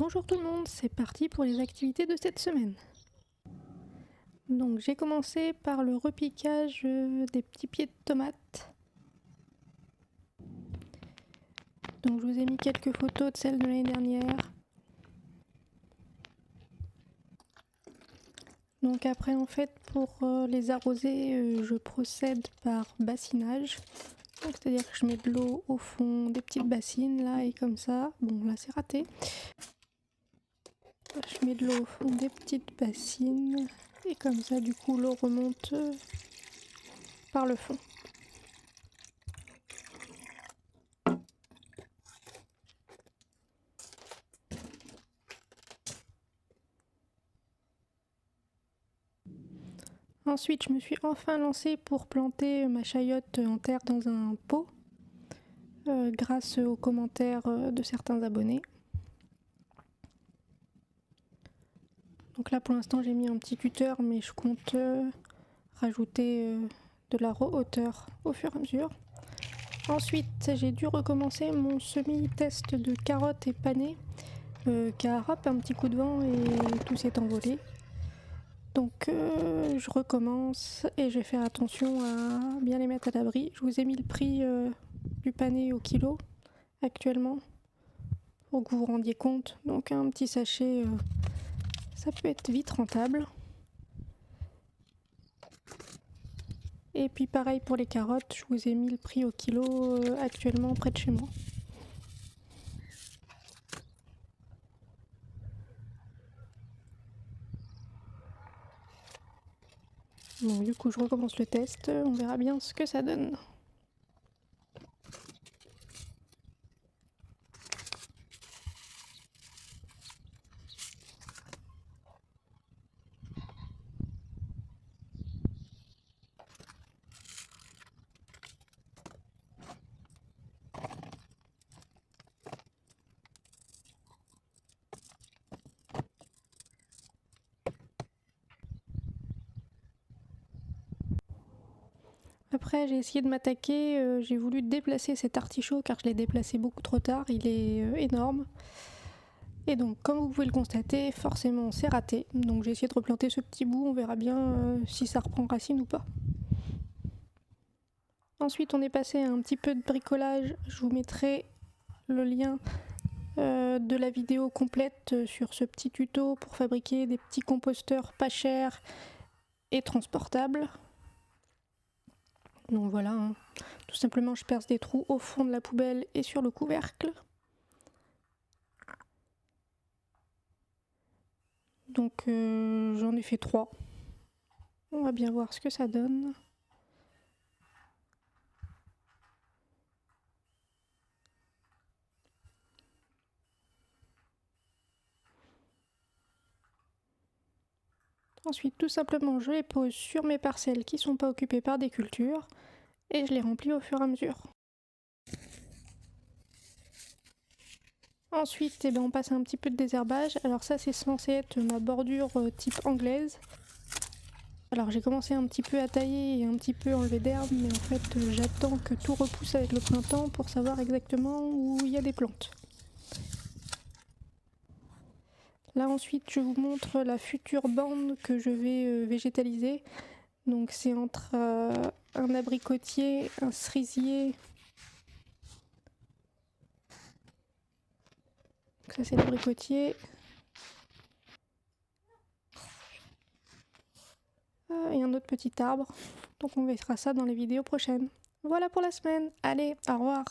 Bonjour tout le monde, c'est parti pour les activités de cette semaine. Donc j'ai commencé par le repiquage des petits pieds de tomates. Donc je vous ai mis quelques photos de celles de l'année dernière. Donc après en fait pour les arroser, je procède par bassinage. Donc c'est-à-dire que je mets de l'eau au fond des petites bassines là et comme ça. Bon là c'est raté. Je mets de l'eau au fond des petites bassines et comme ça du coup l'eau remonte par le fond. Ensuite, je me suis enfin lancée pour planter ma chayotte en terre dans un pot, grâce aux commentaires de certains abonnés. Donc là, pour l'instant, j'ai mis un petit tuteur, mais je compte rajouter de la hauteur au fur et à mesure. Ensuite, j'ai dû recommencer mon semi-test de carottes et panais, car hop, un petit coup de vent et tout s'est envolé. Donc je recommence et je vais faire attention à bien les mettre à l'abri. Je vous ai mis le prix du panais au kilo actuellement pour que vous vous rendiez compte. Donc un petit sachet, ça peut être vite rentable. Et puis pareil pour les carottes, je vous ai mis le prix au kilo actuellement près de chez moi. Donc du coup je recommence le test, on verra bien ce que ça donne. Après j'ai essayé de m'attaquer, j'ai voulu déplacer cet artichaut car je l'ai déplacé beaucoup trop tard, il est énorme. Et donc comme vous pouvez le constater, forcément c'est raté. Donc j'ai essayé de replanter ce petit bout, on verra bien si ça reprend racine ou pas. Ensuite on est passé à un petit peu de bricolage, je vous mettrai le lien de la vidéo complète sur ce petit tuto pour fabriquer des petits composteurs pas chers et transportables. Donc voilà, hein. Tout simplement je perce des trous au fond de la poubelle et sur le couvercle. Donc j'en ai fait 3. On va bien voir ce que ça donne. Ensuite, tout simplement, je les pose sur mes parcelles qui ne sont pas occupées par des cultures et je les remplis au fur et à mesure. Ensuite, on passe à un petit peu de désherbage. Alors ça, c'est censé être ma bordure type anglaise. Alors j'ai commencé un petit peu à tailler et un petit peu enlever d'herbe, mais en fait j'attends que tout repousse avec le printemps pour savoir exactement où il y a des plantes. Là ensuite je vous montre la future bande que je vais végétaliser. Donc c'est entre un abricotier, un cerisier. Donc ça c'est l'abricotier. Et un autre petit arbre. Donc on verra ça dans les vidéos prochaines. Voilà pour la semaine. Allez, au revoir.